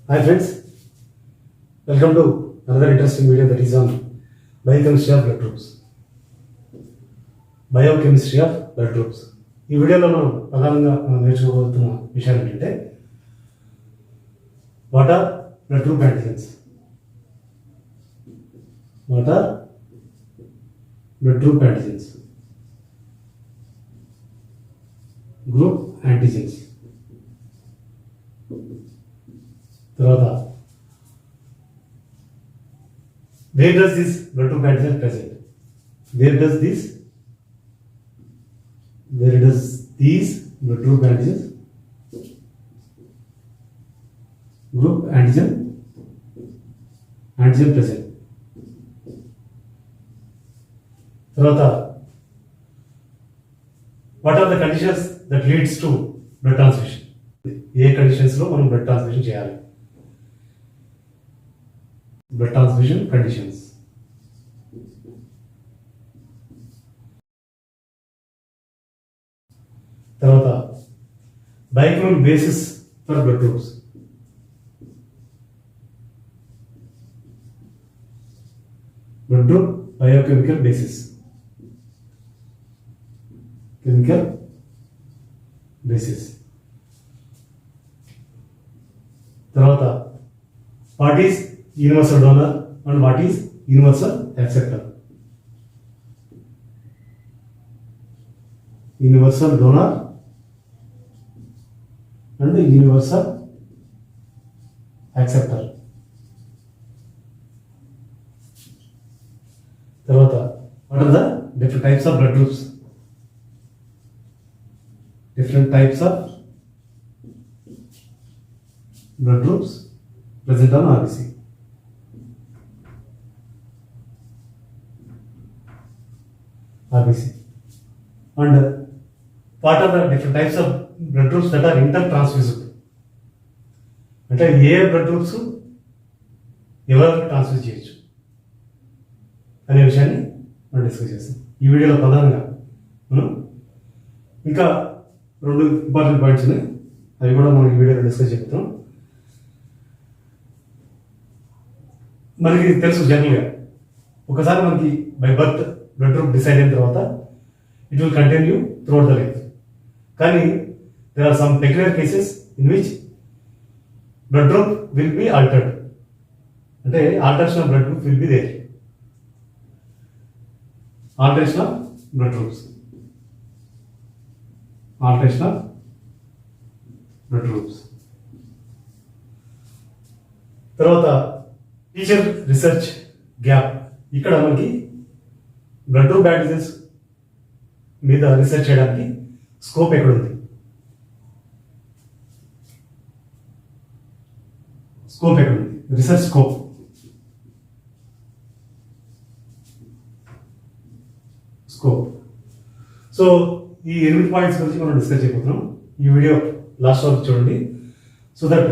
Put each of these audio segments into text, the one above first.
Hi friends, welcome to another interesting video that is on biochemistry of blood groups. Biochemistry of blood groups. ఈ వీడియోలో ప్రధానంగా నేర్చుకోబోతున్న విషయాలు ఏంటంటే what are blood group antigens. What are blood group antigens? Group antigens. తర్వాత where does this blood group antigen present? Where does these blood group antigen present? తర్వాత what are the conditions that leads to blood transfusion? ఏ conditions లో మనం blood transfusion చేయాలి? Blood transfusion conditions. తర్వాత biochemical basis for blood groups. Blood group biochemical basis. Chemical basis. తర్వాత what is universal donor and what is universal acceptor? Universal donor and universal acceptor. తర్వాత what are the different types of blood groups? Different types of blood groups present on RBC. And what are the different types of blood groups that are intertransfusible? అంటే ఏ blood groups ఎవరికి transfuse చేయొచ్చు అనే విషయాన్ని మనం discuss చేస్తాం ఈ వీడియోలో. ప్రధానంగా మనం ఇంకా రెండు ఇంపార్టెంట్ పాయింట్స్ ఉన్నాయి, అవి కూడా మనం ఈ వీడియోలో డిస్కస్ చెప్తాం. మనకి తెలుసు జనరల్గా ఒకసారి మనకి by birth blood group decide అయిన తర్వాత it will continue throughout the life. కానీ there are some peculiar cases in which blood group will be altered. అంటే alteration of blood group will be there. Alteration of blood groups. Alteration of blood groups. తర్వాత teacher research gap. ఇక్కడ మనకి blood group antigens మీద research చేయడానికి scope ఎక్కడ ఉంది? Scope ఎక్కడ ఉంది? Research scope. సో ఈ 8 పాయింట్స్ గురించి మనం డిస్కస్ చేయబోతున్నాం. ఈ వీడియో లాస్ట్ వరకు చూడండి, సో దట్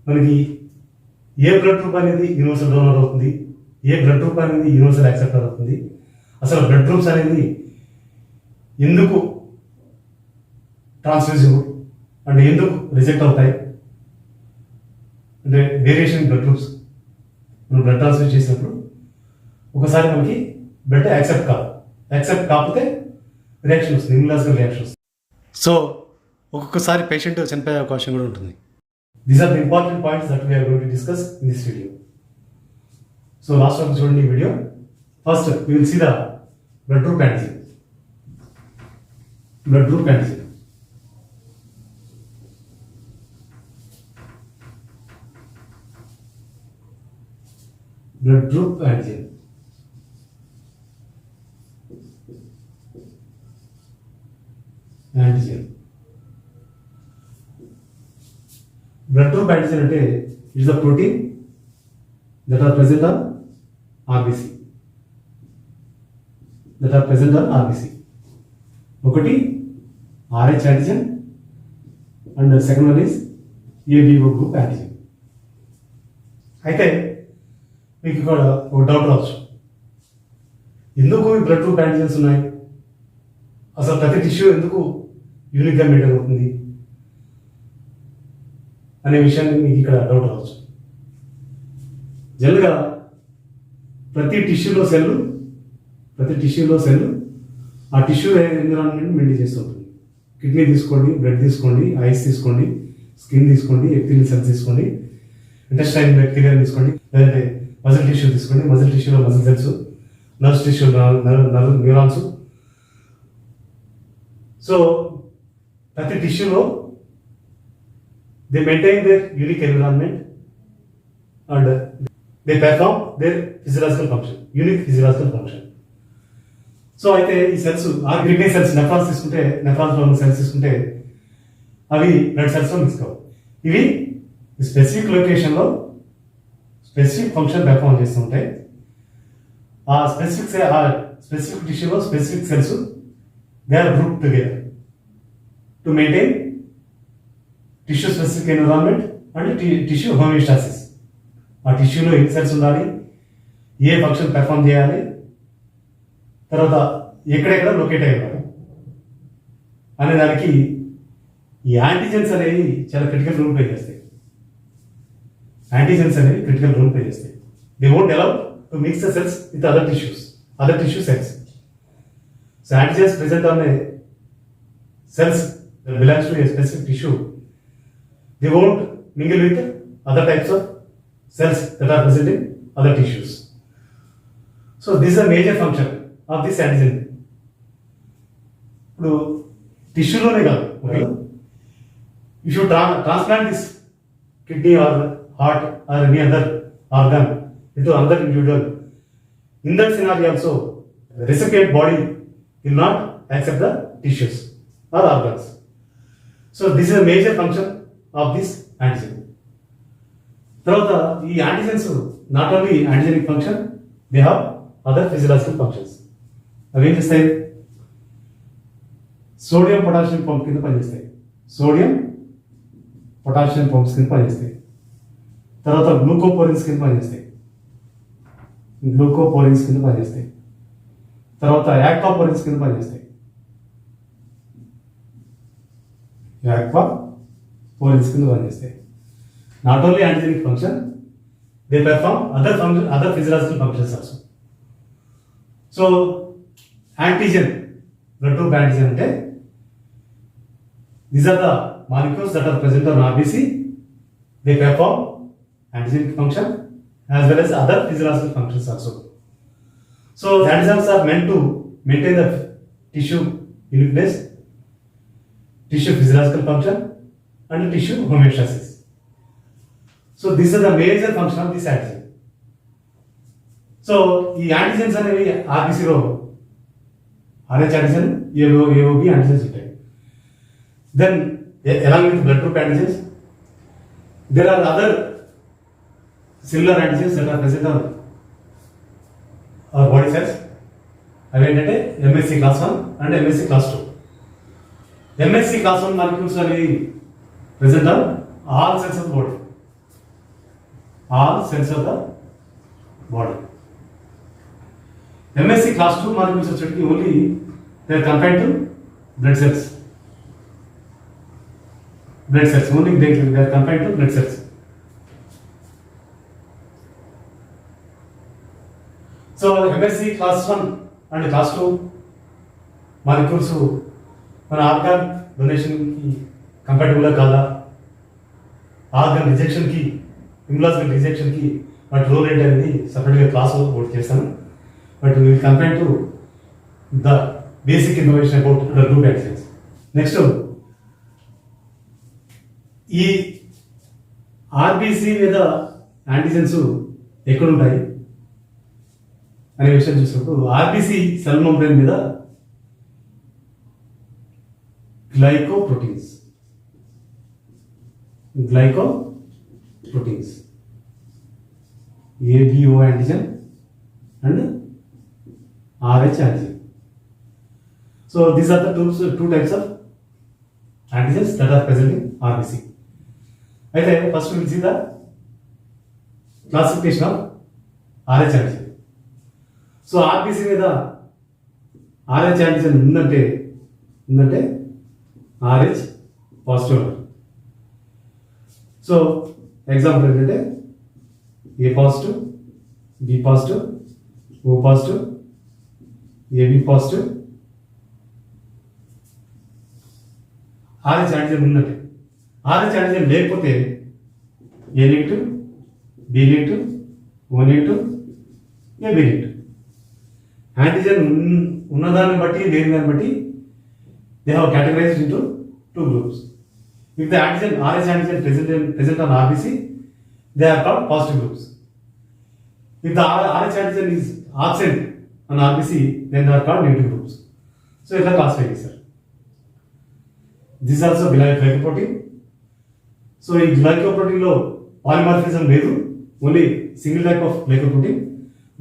మనకి ఏ బ్లడ్ గ్రూప్ అనేది యూనివర్సల్ డోనర్ అవుతుంది, ఏ బ్లడ్ గ్రూప్ అనేది యూనివర్సల్ యాక్సెప్టర్ అవుతుంది, అసలు బ్లడ్ గ్రూప్స్ అనేది ఎందుకు ట్రాన్స్ఫ్యూజిబుల్ అంటే ఎందుకు రిజెక్ట్ అవుతాయి, అంటే వేరియేషన్ బ్లడ్ గ్రూప్స్ మనం బ్లడ్ ట్రాన్స్ఫ్యూజ్ చేసినప్పుడు ఒకసారి మనకి బ్లడ్ యాక్సెప్ట్ కాకపోతే రియాక్షన్ వస్తుంది, ఇమ్యునలాజికల్ రియాక్షన్ వస్తుంది. సో ఒక్కొక్కసారి పేషెంట్ చనిపోయే అవకాశం కూడా ఉంటుంది. These are the important points that we are going to discuss in this video. So last one చూడండి ఈ video. First we will see the blood group antigen. Blood group antigen. Blood group antigen. Blood group antigen అంటే is the protein that are present on RBC. ఒకటి RH antigen and the second one is ABO group antigen. అయితే మీకు ఇక్కడ ఒక doubt రావచ్చు, ఎందుకు ఈ blood group antigens ఉన్నాయి, అసలు ప్రతి టిష్యూ ఎందుకు యూనిక్గా మెయింటైన్ అవుతుంది అనే విషయాన్ని మీకు ఇక్కడ డౌట్ రావచ్చు. జనరల్గా ప్రతి టిష్యూలో సెల్ ఆ టిష్యూ ఎన్విరాన్మెంట్ మెయింటైన్ చేస్తూ ఉంటుంది. కిడ్నీ తీసుకోండి, బ్లడ్ తీసుకోండి, ఐస్ తీసుకోండి, స్కిన్ తీసుకోండి, ఎపిథీలియల్ సెల్స్ తీసుకోండి, ఇంటెస్టైన్ బ్యాక్టీరియా తీసుకోండి, లేదంటే మజిల్ టిష్యూ తీసుకోండి. మజిల్ టిష్యూలో muscle cells, nerves tissue neurons. So ప్రతి టిష్యూలో they maintain their unique environment and they perform their physiological function, unique physiological function. So అయితే ఈ సెల్స్ కిడ్నీ సెల్స్, నెఫ్రాన్స్ లో ఉన్న సెల్స్ తీసుకుంటే అవి బ్లడ్ సెల్స్లో మిక్స్ కావు. ఇవి స్పెసిఫిక్ లొకేషన్లో స్పెసిఫిక్ ఫంక్షన్ పెర్ఫార్మ్ చేస్తూ ఉంటాయి. ఆ స్పెసిఫిక్ టిష్యూలో specific cells they are group together to maintain tissue specific environment and tissue homeostasis. ఆ టిష్యూలో ఎన్ని సెల్స్ ఉండాలి, ఏ ఫంక్షన్ పెర్ఫార్మ్ చేయాలి, తర్వాత ఎక్కడెక్కడ లొకేట్ అయ్యారు అనే దానికి ఈ యాంటీజెన్స్ అనేవి చాలా క్రిటికల్ రోల్ ప్లే చేస్తాయి. They won't allow to mix the cells with other tissue cells. So antigens present on cells that belongs to a specific tissue, they won't mingle with other types of cells that are present in other tissues. So this is a major function of this antigen. ఇప్పుడు టిష్యూలోనే కాదు, if you transplant this kidney or heart or any other organ into another individual, in that scenario also the recipient body will not accept the tissues or organs. So this is a major function of this antigen. తర్వాత ఈ antigens not only antigenic function, they have other physiological functions. అవి ఏం చేస్తాయి? Sodium potassium pump కింద పనిచేస్తాయి. తర్వాత గ్లూకోపోరిన్స్ కింద పనిచేస్తాయి. తర్వాత యాక్వాపోరిన్స్ కింద పనిచేస్తాయి. Not only antigenic function, they perform other physiological functions also. So antigen, blood group antigen ante these are the molecules that are present on RBC. They perform antigenic function as well as other physiological functions also. So the antigens are meant to maintain the tissue uniqueness, tissue physiological function and tissue homeostasis. So these are the major function of this antigen. So ఈ antigens అనేవి ఆర్బీసీలో RH antigen, AOB antigens ఉంటాయి. Then along with blood group antigens, there are other similar antigens that are present on our body cells. అవి ఏంటంటే MSC class 1 and MSC class 2. MSC class 1 molecules are present on all cells of the body. MSC class 2 molecules are only they are confined to blood cells. Only they are confined to blood cells. So MSC class 1 and class 2 molecules మన organ డొనేషన్కి కంపాటబుల్గా కాదా, organ రిజెక్షన్కి, ఇమ్యులాజికల్ రిజెక్షన్కి వాటి role ఏంటి అనేది సపరేట్గా class ఒకటి చేస్తాను. But will compare to the basic information about blood group antigens. Next ఈ RBC మీద యాంటీజెన్స్ ఎక్కడుంటాయి అనే విషయం చూసినప్పుడు ఆర్బీసీ సెల్ మెంబ్రేన్ మీద glycoproteins, ABO antigen and RH antigen. So these are the two types of antigens that are present in RBC. అయితే first we will see the classification of RH antigen. So RBC మీద RH antigen ఉందంటే RH positive. So example ఏంటంటే A positive, B positive, O positive, AB positive, RH antigen ఉందంటే. RH antigen లేకపోతే A negative, B negative, O negative, AB negative. Antigen ఉన్నదాన్ని బట్టి లేని దాన్ని బట్టి they have categorized into two groups. If the antigen RH antigen present on RBC, they are called positive groups. If the RH antigen is absent on RBC, then they are called negative groups. So it's a classified sir. This is also glycoprotein. So in glycoprotein lo polymorphism ledu, only single type of glycoprotein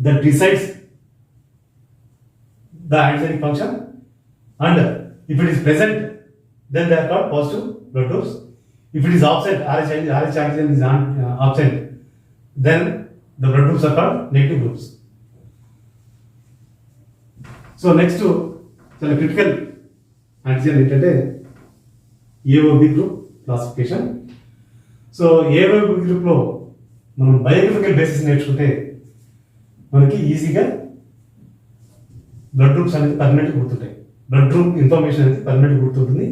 that decides the antigenic function, and if it is present, then they are called positive blood groups. If it is absent, RH antigen is absent, then the blood groups are called negative groups. So next to చాలా critical antigen ఏంటంటే AOB group classification. So AOB group లో మనం biochemical basis నేర్చుకుంటే మనకి ఈజీగా blood groups అనేది permanent గుర్తుంటాయి. Blood group information అనేది పర్మనెంట్ గుర్తుంటుంది.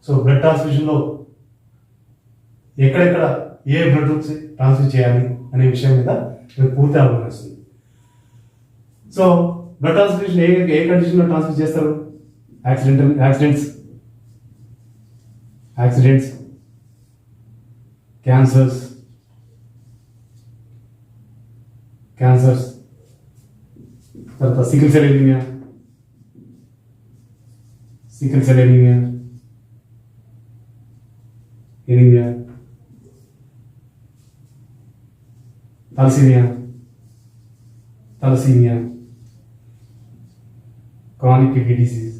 సో బ్లడ్ ట్రాన్స్ఫ్యూషన్లో ఎక్కడెక్కడ ఏ బ్లడ్ గ్రూప్స్ ట్రాన్స్ఫర్ చేయాలి అనే విషయం మీద మీకు పూర్తి అవగాహన వస్తుంది. సో బ్లడ్ ట్రాన్స్ఫ్యూషన్ ఏ కండిషన్లో ట్రాన్స్ఫర్ చేస్తారు? యాక్సిడెంట్స్, క్యాన్సర్స్, తర్వాత sickle cell anaemia, thalassemia, chronic kidney disease,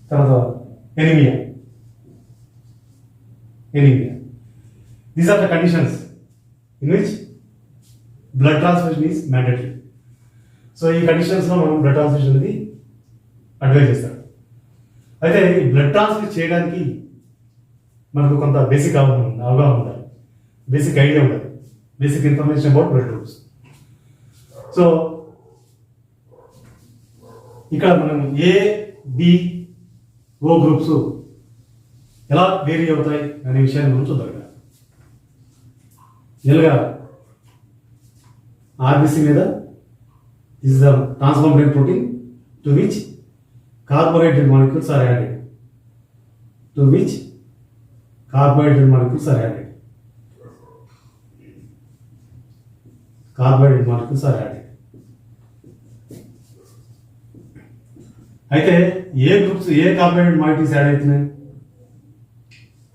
తర్వాత anemia. These are the conditions in which blood transfusion is mandatory. So ఈ కండిషన్స్లో మనం బ్లడ్ ట్రాన్స్ఫ్యూషన్ అనేది అడ్వైజ్ చేస్తాం. అయితే ఈ బ్లడ్ ట్రాన్స్ఫ్యూజ్ చేయడానికి మనకు కొంత బేసిక్ అవగాహన ఉండాలి, బేసిక్ ఐడియా ఉండాలి, basic information about blood groups. So ఇక్కడ మనం ఏ, బి, ఓ గ్రూప్స్ ఎలా వేరీ అవుతాయి అనే విషయాన్ని మనం చూద్దాం. జనరల్గా ఆర్బిసి మీద this is the transmembrane protein to which carbohydrate molecules are added. అయితే ఏ గ్రూప్స్ ఏ కార్బోహైడ్రేట్ మాలిక్యూల్స్ యాడ్ అవుతున్నాయి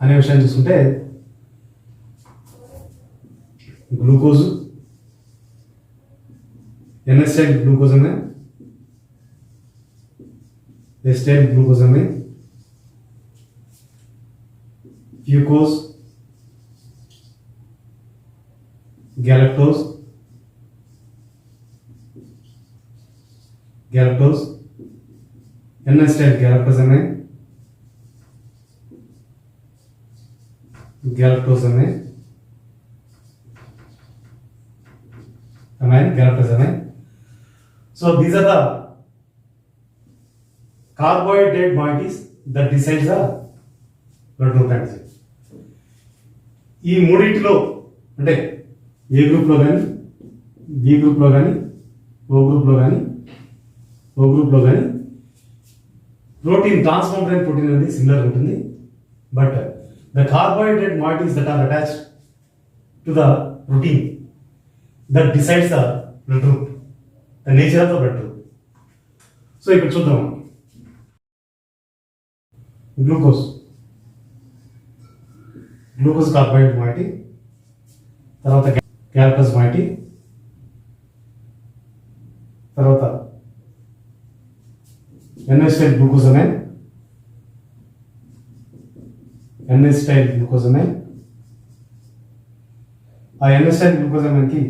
అనే విషయాన్ని చూసుకుంటే glucose, N-acetyl glucosamine, acetyl glucosamine, fucose, galactose, N-acetyl galactosamine, galactosamine. So these are the carbohydrate moieties that decides the blood group antigen. ఈ మూడింటిలో అంటే ఏ గ్రూప్లో కానీ, బి గ్రూప్లో కానీ, ఓ గ్రూప్లో కానీ ప్రోటీన్, ట్రాన్స్మెంబ్రేన్ ప్రోటీన్ అనేది సిమిలర్ ఉంటుంది. But the carbohydrate moieties that are attached to the protein that decides the blood group, the nature of the blood group. So ఇక్కడ చూద్దాం. గ్లూకోజ్ కార్బోహైడ్రేట్ మాయిటీ, తర్వాత గ్యాలక్టోజ్ మాయిటీ, తర్వాత N-acetyl glucosamine, ఆ N-acetyl glucosamine కి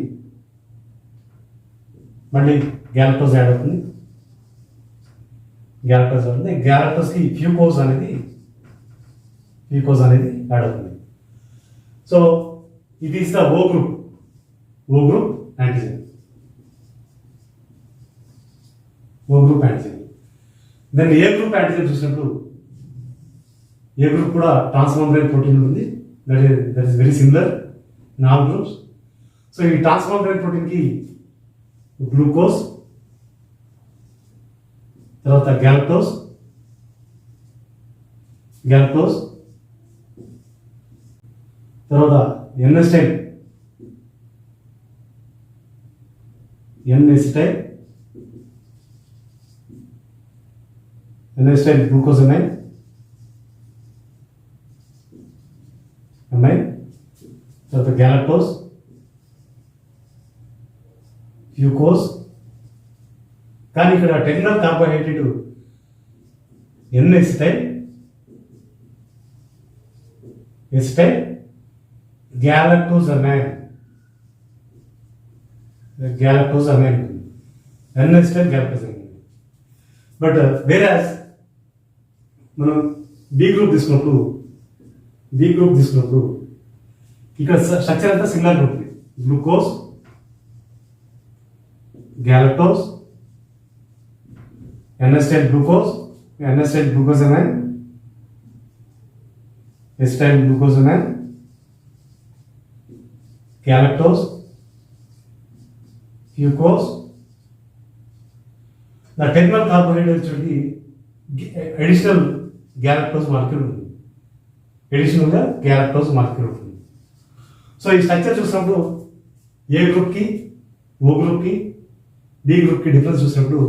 మళ్ళీ galactose add అవుతుంది. గ్యాలక్టోస్ ఉంటుంది. గ్యాలక్టోస్కి ఫ్యూకోజ్ అనేది యాడ్ అవుతుంది. సో ఇది is the O group antigen. Then A group antigen చూసినప్పుడు ఏ గ్రూప్ కూడా ట్రాన్స్మెంబ్రేన్ ప్రోటీన్ ఉంటుంది. That is very similar in all groups. So ఈ ట్రాన్స్మెంబ్రేన్ ప్రోటీన్కి గ్లూకోజ్, తర్వాత గ్యాలక్టోస్, తర్వాత ఎన్ఎస్టైల్ గ్లూకోజమైన్ తర్వాత గ్యాలక్టోస్, ఫ్యూకోజ్. కానీ ఇక్కడ terminal carbohydrate acetyl galactosamine acetyl galactosamine. But whereas మనం బి గ్రూప్ తీసుకున్నప్పుడు ఇక్కడ స్ట్రక్చర్ అంతా సిమిలర్ ఉంటుంది. Glucose, galactose, acetyl glucosamine, galactose, fucose. నా టెర్మినల్ కార్బోహైడ్రేట్ చూడండి అడిషనల్ గ్యాలక్టోస్ మాలిక్యూల్ ఉంటుంది. సో ఈ స్ట్రక్చర్ చూసినప్పుడు ఏ గ్రూప్కి, ఓ గ్రూప్కి, బి గ్రూప్కి డిఫరెన్స్ చూసినప్పుడు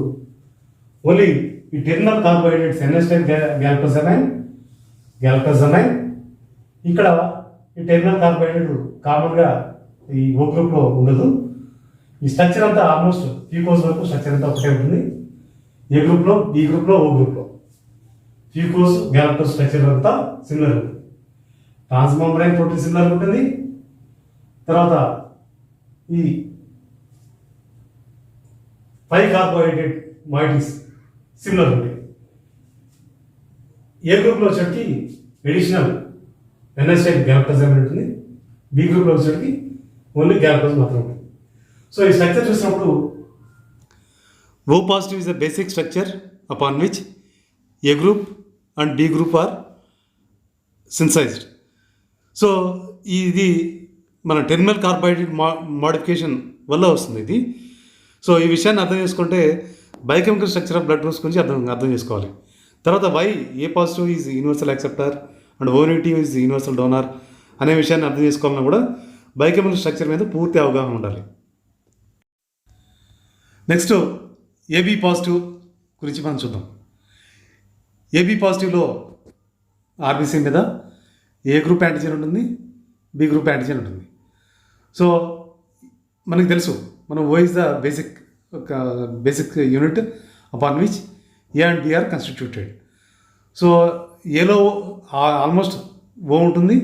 ఓన్లీ ఈ టెర్మినల్ కార్బోహైడ్రేట్స్ ఎన్ఎస్టైల్ గ్యాలక్టోజమైన్. ఇక్కడ ఈ టెర్మినల్ కార్బోహైడ్రేట్ కామన్గా ఈ ఓ గ్రూప్లో ఉండదు. ఈ స్ట్రక్చర్ అంతా ఆల్మోస్ట్ ఫ్యూకోజ్ వరకు స్ట్రక్చర్ అంతా ఒకటే ఉంటుంది. ఏ గ్రూప్లో, బి గ్రూప్లో, ఓ గ్రూప్లో ఫ్యూకోజ్, గ్యాలక్టోస్ స్ట్రక్చర్ అంతా సిమిలర్ ఉంటుంది. ట్రాన్స్మెంబ్రేన్ ప్రోటీన్ సిమిలర్ ఉంటుంది. తర్వాత ఈ 5 కార్బోహైడ్రేట్ మాయిటీస్ సిమిలర్ ఉంటాయి. ఏ గ్రూప్లో వచ్చేటికి ఎడిషనల్ ఎన్ఎస్టైల్ గ్యాలక్టోజమైన్ ఉంటుంది. బి గ్రూప్లో వచ్చేటికి ఓన్లీ గ్యాలక్టోజ్ మాత్రం ఉంటుంది. సో ఈ స్ట్రక్చర్ చూసినప్పుడు O positive is a basic structure upon which A group and B group are synthesized. So ఇది మన టెర్మినల్ కార్బోహైడ్రేట్ మోడిఫికేషన్ వల్ల వస్తుంది ఇది. సో ఈ విషయాన్ని అర్థం చేసుకుంటే biochemical structure of blood groups గురించి అర్థం చేసుకోవాలి. తర్వాత why A positive is universal acceptor and O negative is universal donor అనే విషయాన్ని అర్థం చేసుకోవాలన్నా కూడా బయోకెమికల్ స్ట్రక్చర్ మీద పూర్తి అవగాహన ఉండాలి. నెక్స్ట్ ఏబీ పాజిటివ్ గురించి మనం చూద్దాం. ఏబీ పాజిటివ్లో ఆర్బీసీ మీద ఏ గ్రూప్ యాంటీజెన్ ఉంటుంది, బి గ్రూప్ యాంటీజెన్ ఉంటుంది. సో మనకు తెలుసు మనం O is the basic unit upon which A and B are constituted. So ఏలో ఆల్మోస్ట్ ఓ ఉంటుంది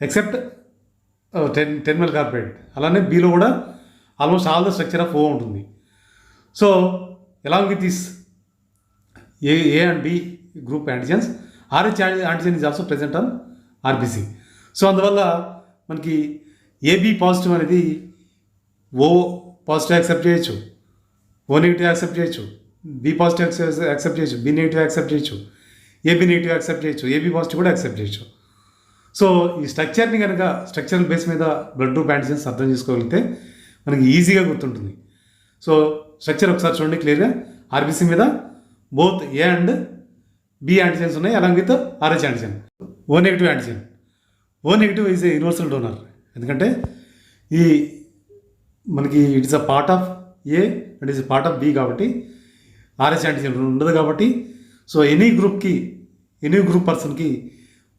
ఎక్సెప్ట్ టెర్మినల్ కార్బోహైడ్రేట్. అలానే బీలో కూడా almost all the structure of O ఉంటుంది. So along with this A and B group antigens, RH antigen is also present on RBC. So అందువల్ల మనకి AB positive అనేది O positive accept చేయొచ్చు, O negative accept చేయొచ్చు, B positive accept చేయొచ్చు, B negative accept చేయొచ్చు, AB negative accept చేయొచ్చు, AB positive కూడా accept చేయొచ్చు. సో ఈ స్ట్రక్చర్ని కనుక స్ట్రక్చరల్ బేస్ మీద బ్లడ్ గ్రూప్ యాంటిజెన్స్ అర్థం చేసుకోగలిగితే మనకి ఈజీగా గుర్తుంటుంది. సో స్ట్రక్చర్ ఒకసారి చూడండి క్లియర్గా. ఆర్బీసీ మీద both A and B antigens ఉన్నాయి along with RH antigen. O negative antigen, O negative is a universal donor. ఎందుకంటే ఈ మనకి it is a part of A and is part of B కాబట్టి RH antigen ఉండదు కాబట్టి so any group పర్సన్కి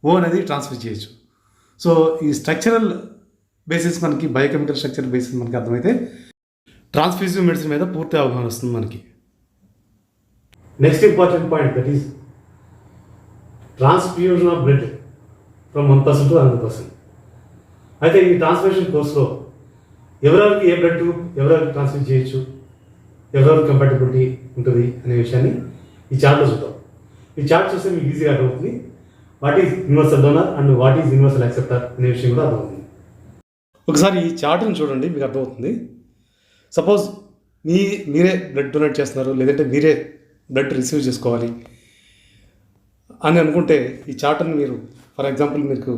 ఓ అనేది transfer చేయొచ్చు. సో ఈ స్ట్రక్చరల్ బేసిస్ మనకి బయోకెమికల్ స్ట్రక్చరల్ బేసిస్ మనకి అర్థమైతే ట్రాన్స్ఫ్యూజివ్ మెడిసిన్ మీద పూర్తి అవగాహన వస్తుంది మనకి. Next important point that is transfusion of blood from 1% to 100%. అయితే ఈ ట్రాన్స్ఫ్యూషన్ కోర్స్లో ఎవరెవరికి ఏ బ్లడ్ గ్రూప్ ఎవరెవరికి ట్రాన్స్ఫ్యూజ్ చేయొచ్చు, ఎవరెవరికి కంపాటబిలిటీ ఉంటుంది అనే విషయాన్ని ఈ చార్ట్లో చూద్దాం. ఈ చార్ట్ చూస్తే మీకు ఈజీగా అర్థమవుతుంది what is universal donor and what is universal acceptor అనే విషయం కూడా అర్థమవుతుంది. ఒకసారి ఈ చార్ట్ని చూడండి, మీకు అర్థమవుతుంది. సపోజ్ మీరే బ్లడ్ డొనేట్ చేస్తున్నారు, లేదంటే మీరే బ్లడ్ రిసీవ్ చేసుకోవాలి అని అనుకుంటే ఈ చార్ట్ని మీరు ఫర్ ఎగ్జాంపుల్ మీకు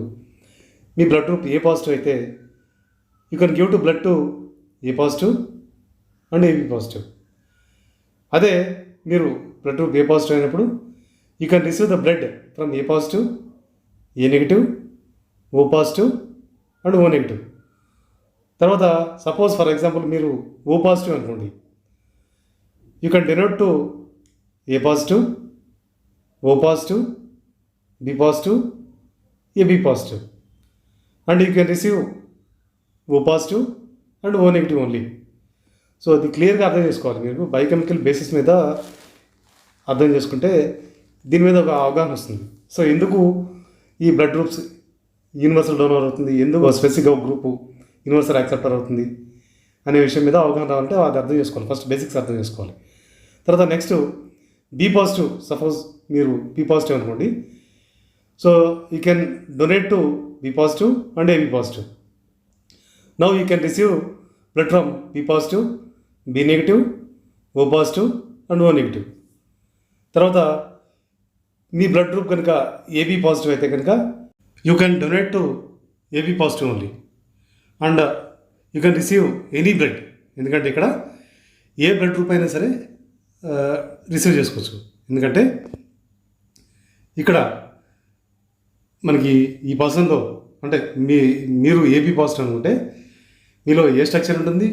మీ బ్లడ్ గ్రూప్ ఏ పాజిటివ్ అయితే you can give to blood to A positive and AB positive. అదే మీరు బ్లడ్ గ్రూప్ ఏ పాజిటివ్ అయినప్పుడు you can receive the blood from A positive, A negative, O positive and O negative. తర్వాత suppose for example మీరు O positive అనుకోండి, you can donate to A positive, O positive, B positive, AB positive and you can receive O positive and O negative only. So అది క్లియర్గా అర్థం చేసుకోవాలి. మీరు biochemical basis మీద అర్థం చేసుకుంటే దీని మీద ఒక అవగాహన వస్తుంది. సో ఎందుకు ఈ బ్లడ్ గ్రూప్స్ యూనివర్సల్ డోనర్ అవుతుంది, ఎందుకు స్పెసిఫిక్గా ఒక గ్రూపు యూనివర్సల్ యాక్సెప్టర్ అవుతుంది అనే విషయం మీద అవగాహన రావాలంటే అది అర్థం చేసుకోవాలి. ఫస్ట్ బేసిక్స్ అర్థం చేసుకోవాలి. తర్వాత నెక్స్ట్ బి పాజిటివ్, సపోజ్ మీరు బి పాజిటివ్ అనుకోండి, so you can donate to B positive and AB positive. Now you can receive blood from B positive, B negative, O positive and O negative. తర్వాత మీ blood group కనుక AB positive అయితే కనుక you can donate to AB positive only and you can receive any blood. ఎందుకంటే ఇక్కడ ఏ blood group అయినా సరే receive చేసుకోవచ్చు. ఎందుకంటే ఇక్కడ మనకి ఈ పర్సన్లో అంటే మీరు ఏబీ పాజిటివ్ అనుకుంటే మీలో ఏ స్ట్రక్చర్ ఉంటుంది,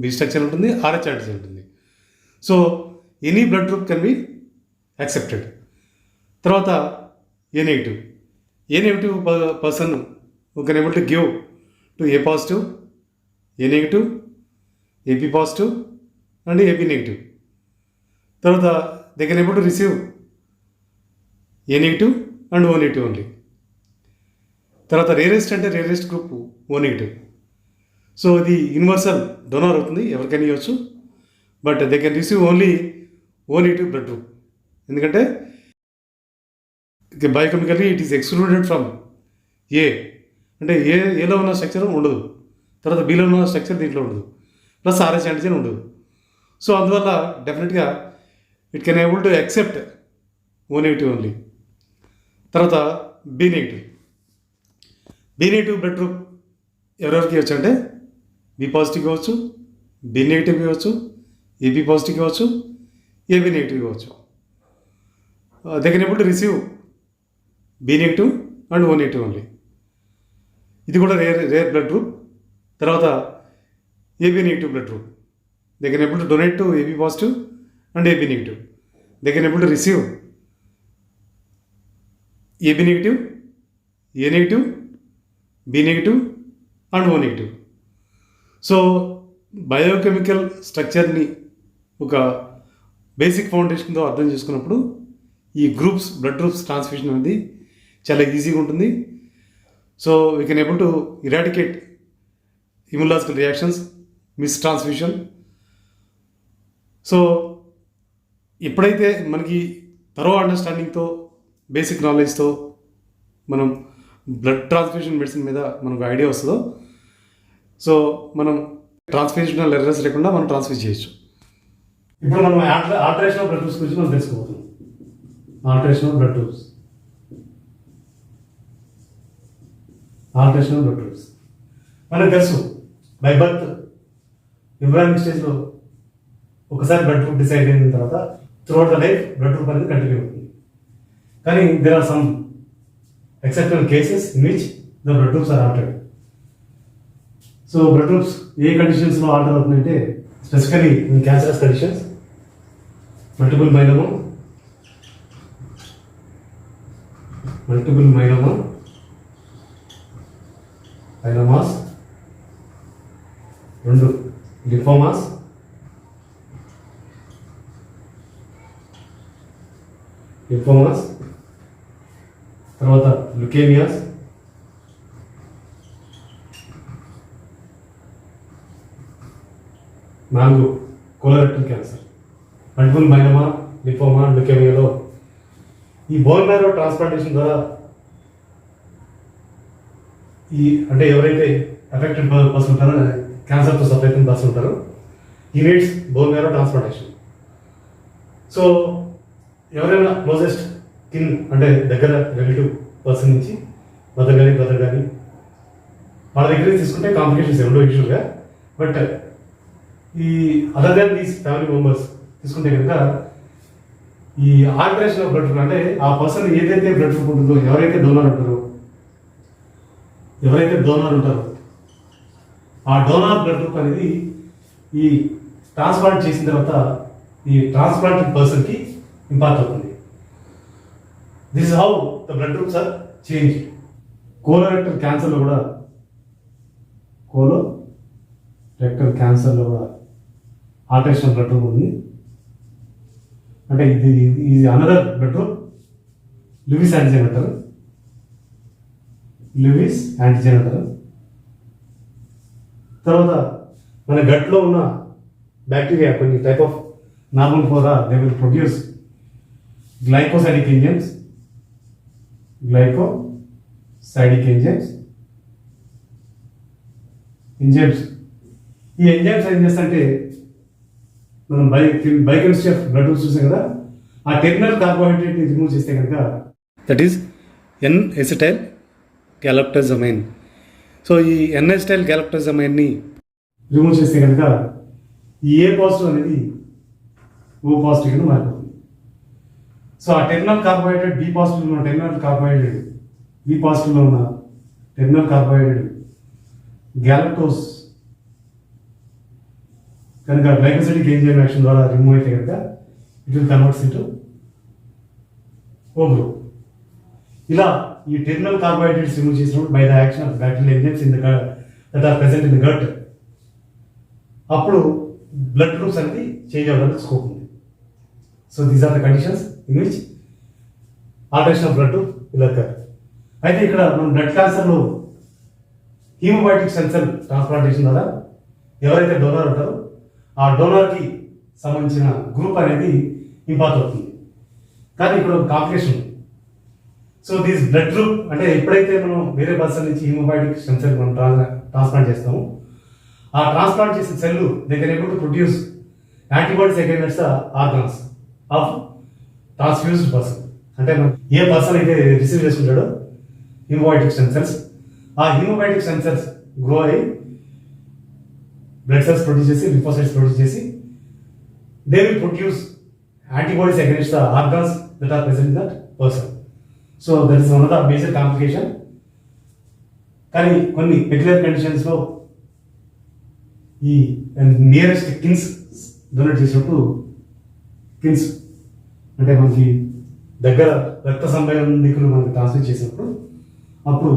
బి స్ట్రక్చర్ ఉంటుంది, ఆర్హెచ్ యాంటీజెన్ ఉంటుంది. So any blood group can be accepted. తర్వాత A negative person can able to give to A positive, A negative, AB positive and AB negative. తర్వాత they can able to receive A negative and O negative only. తర్వాత rarest group O negative. So ఇది universal donor అవుతుంది, ఎవరికైనా ఇవ్వచ్చు. But they can receive only O negative blood group. ఎందుకంటే బయోకెమికల్లీ it is excluded from ఏ, అంటే ఏలో ఉన్న structure ఉండదు, తర్వాత బిలో ఉన్న స్ట్రక్చర్ దీంట్లో ఉండదు, ప్లస్ ఆర్హెచ్ యాంటీజెన్ ఉండదు. సో అందువల్ల డెఫినెట్గా it can able to accept O negative only. తర్వాత బి నెగిటివ్ బ్లడ్ గ్రూప్ ఎవరెవరికి ఇవ్వచ్చు అంటే బి పాజిటివ్ ఇవ్వచ్చు, బి నెగిటివ్ ఇవ్వచ్చు, ఏబి పాజిటివ్ ఇవ్వచ్చు, ఏబి నెగిటివ్ ఇవ్వచ్చు. They can able to receive B negative and O negative only. ఇది కూడా రేర్ బ్లడ్ గ్రూప్. తర్వాత AB negative blood group, they can able to donate to AB positive and AB negative. They can able to receive AB negative, A negative, B negative and O negative. So biochemical స్ట్రక్చర్ని ఒక basic ఫౌండేషన్తో అర్థం చేసుకున్నప్పుడు ఈ blood groups transfusion అనేది చాలా ఈజీగా ఉంటుంది. So we can able to eradicate immunological reactions, miss transfusion. So ఎప్పుడైతే మనకి థరో అండర్స్టాండింగ్తో, బేసిక్ నాలెడ్జ్తో మనం బ్లడ్ ట్రాన్స్ఫ్యూషన్ మెడిసిన్ మీద మనకు ఐడియా వస్తుందో, సో మనం ట్రాన్స్ఫ్యూషనల్ ఎర్రర్స్ లేకుండా మనం ట్రాన్స్ఫ్యూజ్ చేయొచ్చు. ఇప్పుడు మనం ఆల్టరేషన్ ఆఫ్ బ్లడ్ గ్రూప్స్ గురించి మనం తెలుసుకోబోతున్నాం. ఆల్టరేషన్ ఆఫ్ బ్లడ్ గ్రూప్స్ మనకు తెలుసు బై బర్త్ ఎంబ్రియానిక్ స్టేజ్లో ఒకసారి బ్లడ్ గ్రూప్ డిసైడ్ అయిన తర్వాత throughout the life blood group అనేది కంటిన్యూ అవుతుంది. కానీ there are some exceptional cases in which the blood groups are altered. So blood groups ఏ కండిషన్స్లో ఆల్టర్ అవుతుందంటే specifically in cancerous conditions, multiple myeloma, myelomas, 2 lymphomas, తర్వాత leukemias, colorectal cancer, multiple myeloma, lipoma, లుకేమియాలో ఈ bone marrow transplantation ద్వారా ఈ అంటే ఎవరైతే అఫెక్టెడ్ పర్సన్ ఉంటారో, క్యాన్సర్తో సఫర్ అవుతున్న పర్సన్ ఉంటారో, ఈ needs bone marrow transplantation. So ఎవరైనా క్లోజెస్ట్ కిన్ అంటే దగ్గర రిలేటివ్ పర్సన్ నుంచి మదర్ కానీ బ్రదర్ కానీ వాళ్ళ దగ్గర తీసుకుంటే కాంప్లికేషన్స్ ఉండవు యూజువల్గా. బట్ ఈ other than these family members తీసుకుంటే కనుక ఈ ఆల్టరేషన్ ఆఫ్ బ్లడ్ గ్రూప్ అంటే ఆ పర్సన్ ఏదైతే బ్లడ్ గ్రూప్ ఉంటుందో, ఎవరైతే డోనర్ ఉంటారో ఆ డోనర్ బ్లడ్ గ్రూప్ అనేది ఈ ట్రాన్స్ప్లాంట్ చేసిన తర్వాత ఈ ట్రాన్స్ప్లాంటెడ్ పర్సన్కి ఇంపార్ట్ అవుతుంది. This is how the blood groups are change. Colorectal క్యాన్సర్లో కూడా ఆల్టరేషన్ బ్లడ్ గ్రూప్ ఉంది. అంటే ఇది another blood group Lewis antigen అంటారు. తర్వాత మన గట్లో ఉన్న బ్యాక్టీరియా కొన్ని type of normal flora they will produce glycosidic enzymes. ఈ ఎంజైమ్స్ ఏం చేస్తాయంటే మనం బయోకెమిస్ట్రీ ఆఫ్ బ్లడ్ గ్రూప్స్ చూసాం కదా, ఆ టెర్మినల్ కార్బోహైడ్రేట్ని రిమూవ్ చేస్తే కనుక దట్ ఈస్ ఎన్-ఎసిటైల్ గ్యాలక్టోజమైన్. సో ఈ ఎన్-ఎసిటైల్ గ్యాలక్టోజమైన్ని రిమూవ్ చేస్తే కనుక ఈ ఏ పాజిటివ్ అనేది ఓ పాజిటివ్ కింద మారిపోతుంది. సో ఆ టెర్మినల్ కార్బోహైడ్రేట్ బి పాజిటివ్లో ఉన్న టెర్మినల్ కార్బోహైడ్రేట్ గ్యాలక్టోస్ కనుక గ్లైకోసైడిక్ ఎంజైమ్ యాక్షన్ ద్వారా రిమూవ్ అయితే కనుక it will converts into O group. ఇలా ఈ టెర్మినల్ కార్బోహైడ్రేట్స్ రిమూవ్ చేసినప్పుడు by the action of bacterial enzymes that are present in the gut, అప్పుడు blood groups అనేది చేంజ్ అవ్వడానికి స్కోప్ ఉంది. So these are the conditions in which alteration of blood will occur. అయితే ఇక్కడ మనం blood క్యాన్సర్లో haemopoietic stem cell transplantation ద్వారా ఎవరైతే డోనర్ ఉంటారో ఆ డోనర్కి సంబంధించిన గ్రూప్ అనేది ఇంపార్ట్ అవుతుంది. కానీ ఇక్కడ కాంప్లికేషన్ ఉంది. సో దీస్ బ్లడ్ గ్రూప్ అంటే ఎప్పుడైతే మనం వేరే పర్సన్ నుంచి హీమోబయాటిక్ స్టెమ్ సెల్ మనం ట్రాన్స్ప్లాంట్ చేస్తామో, ఆ ట్రాన్స్ప్లాంట్ చేసిన cell they can able to produce antibodies against the organs of transfused person. అంటే మనం ఏ పర్సన్ అయితే రిసీవ్ చేసుకుంటాడో హీమోబయాటిక్ స్టెమ్ సెల్స్, ఆ హీమోబయాటిక్ స్టెమ్ సెల్స్ గ్రో అయ్యి బ్లడ్ సెల్స్ ప్రొడ్యూస్ చేసి, లింఫోసైట్స్ ప్రొడ్యూస్ చేసి, they will produce antibodies against the organs that are present in that person. So that is one of the major complication. కానీ కొన్ని peculiar కండిషన్స్లో ఈ nearest kins donate చేసినప్పుడు, kins అంటే మనకి దగ్గర రక్త సంబంధికులు మనకి ట్రాన్స్ఫర్ చేసినప్పుడు అప్పుడు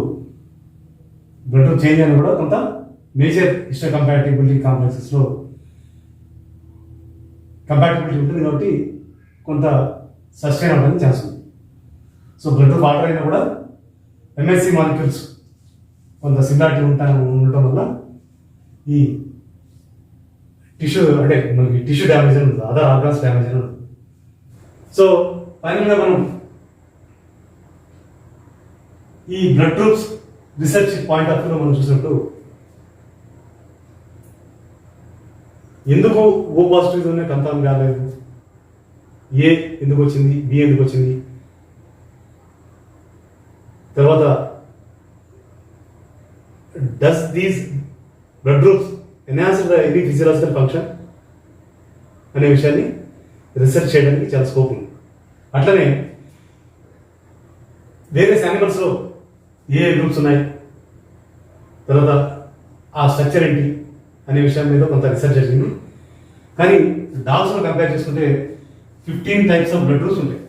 బ్లడ్ చేంజ్ అయినా కూడా కొంత మేజర్ హిస్టో కంపాటిబిలిటీ కాంప్లెక్సెస్లో కంపాటిబిలిటీ ఉంటుంది కాబట్టి కొంత సస్టైన్ అవ్వడానికి ఛాన్స్ ఉంది. సో బ్లడ్ వాటర్ అయినా కూడా ఎంఎస్సి మాలిక్యూల్స్ కొంత సిమిలారిటీ ఉండటం వల్ల ఈ టిష్యూ అంటే మనకి టిష్యూ డ్యామేజ్ అని ఉంటుంది, అదర్ ఆర్గాన్స్ డ్యామేజ్ అని ఉంటుంది. సో ఫైనల్గా మనం ఈ blood groups research point of వ్యూలో మనం చూసినప్పుడు ఎందుకు ఓ పాజిటివ్తోనే కన్ఫర్మ్ కాలేదు, ఏ ఎందుకు వచ్చింది, బి ఎందుకు వచ్చింది, తర్వాత does these blood groups enhance the any physiological function అనే విషయాన్ని రీసెర్చ్ చేయడానికి చాలా స్కోప్ ఉంది. అట్లనే వేరియస్ యానిమల్స్లో ఏ గ్రూప్స్ ఉన్నాయి, తర్వాత ఆ స్ట్రక్చర్ ఏంటి అనే విషయం మీద కొంత రీసెర్చ్ జరిగింది. కానీ డాగ్స్లో కంపేర్ చేసుకుంటే 15 టైప్స్ ఆఫ్ బ్లడ్ గ్రూప్స్ ఉంటాయి.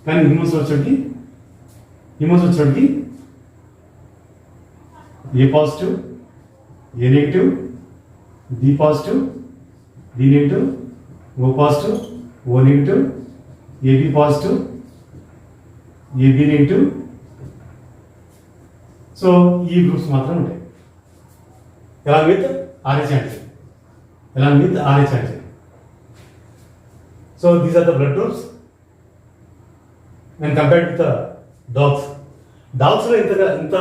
కానీ హ్యూమన్స్ వచ్చేటికి A positive, A negative, B positive, B negative, O positive, O negative, AB positive, AB negative. So ఈ గ్రూప్స్ మాత్రం ఉంటాయి. Along with RH antigen. So these are the blood groups when compared to the dogs. Dogs లో ఇంత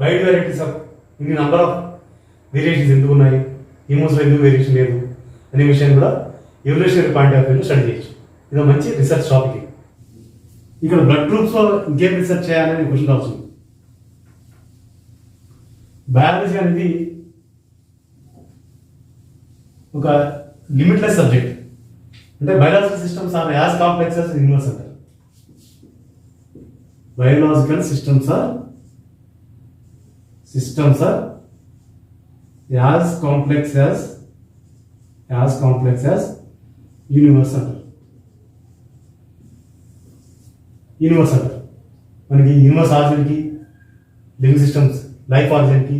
wide varieties of ఇన్ని number of variations ఎందుకు ఉన్నాయి, హ్యూమన్స్లో ఎందుకు variation లేదు అనే విషయాన్ని కూడా ఎవల్యూషనరీ పాయింట్ ఆఫ్ వ్యూలో స్టడీ చేయొచ్చు. ఇది మంచి రీసెర్చ్ టాపిక్. ఇక్కడ బ్లడ్ గ్రూప్స్లో ఇంకేం రీసెర్చ్ చేయాలని క్వశ్చన్ రావచ్చు. బయాలజీ అనేది ఒక లిమిట్లెస్ సబ్జెక్ట్. అంటే biological systems are as complex as universe అంటారు. Biological systems are as complex as universe అంటారు. మనకి యూనివర్స్ ఆర్జిన్కి, లివింగ్ సిస్టమ్స్ లైఫ్ ఆర్జిన్కి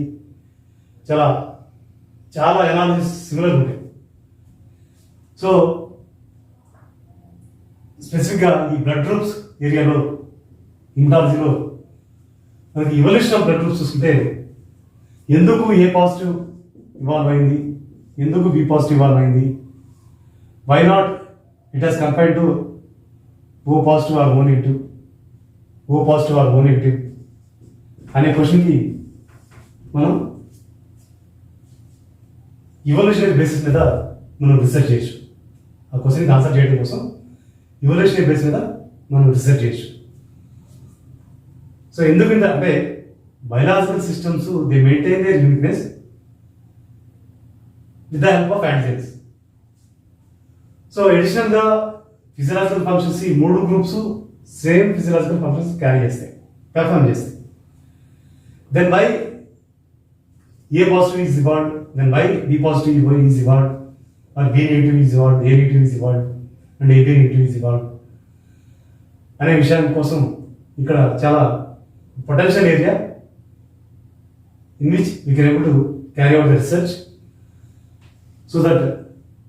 చాలా ఎనాలజీస్ సిమిలర్ ఉంటాయి. సో స్పెసిఫిక్గా ఈ బ్లడ్ గ్రూప్స్ ఏరియాలో ఇమ్యునాలజీలో మనకి ఎవల్యూషన్ ఆఫ్ బ్లడ్ గ్రూప్స్ చూసుకుంటే ఎందుకు ఏ పాజిటివ్ ఇవాల్వ్ అయింది, ఎందుకు బి పాజిటివ్ ఇవాల్వ్ అయింది, why not it has compared to O positive or O negative, అనే క్వశ్చన్కి మనం ఇవల్యూషనరీ బేసిస్ మీద మనం రీసెర్చ్ చేయొచ్చు. ఆ క్వశ్చన్కి ఆన్సర్ చేయడం కోసం ఇవల్యూషనరీ బేస్ మీద మనం రీసెర్చ్ చేయొచ్చు. సో ఎందుకంటే అంటే biological systems they maintain their uniqueness with the help of antigens. So ఎడిషనల్గా ఫిజియలాజికల్ ఫంక్షన్స్ ఈ 3 groups same physiological functions perform చేస్తాయి. Then why A positive is evolved, then why B positive is evolved, or B negative is evolved, A negative is evolved and AB negative is evolved అనే విషయం కోసం ఇక్కడ చాలా potential area in which we can able to carry out the research so that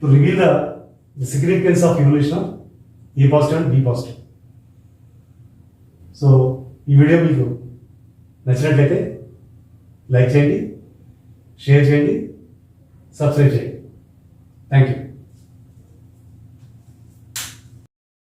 to reveal the significance of evolution of A positive and B positive. So ఈ video మీకు నచ్చినట్లయితే like చేయండి, share చేయండి, సబ్స్క్రైబ్ చేయండి. Thank you.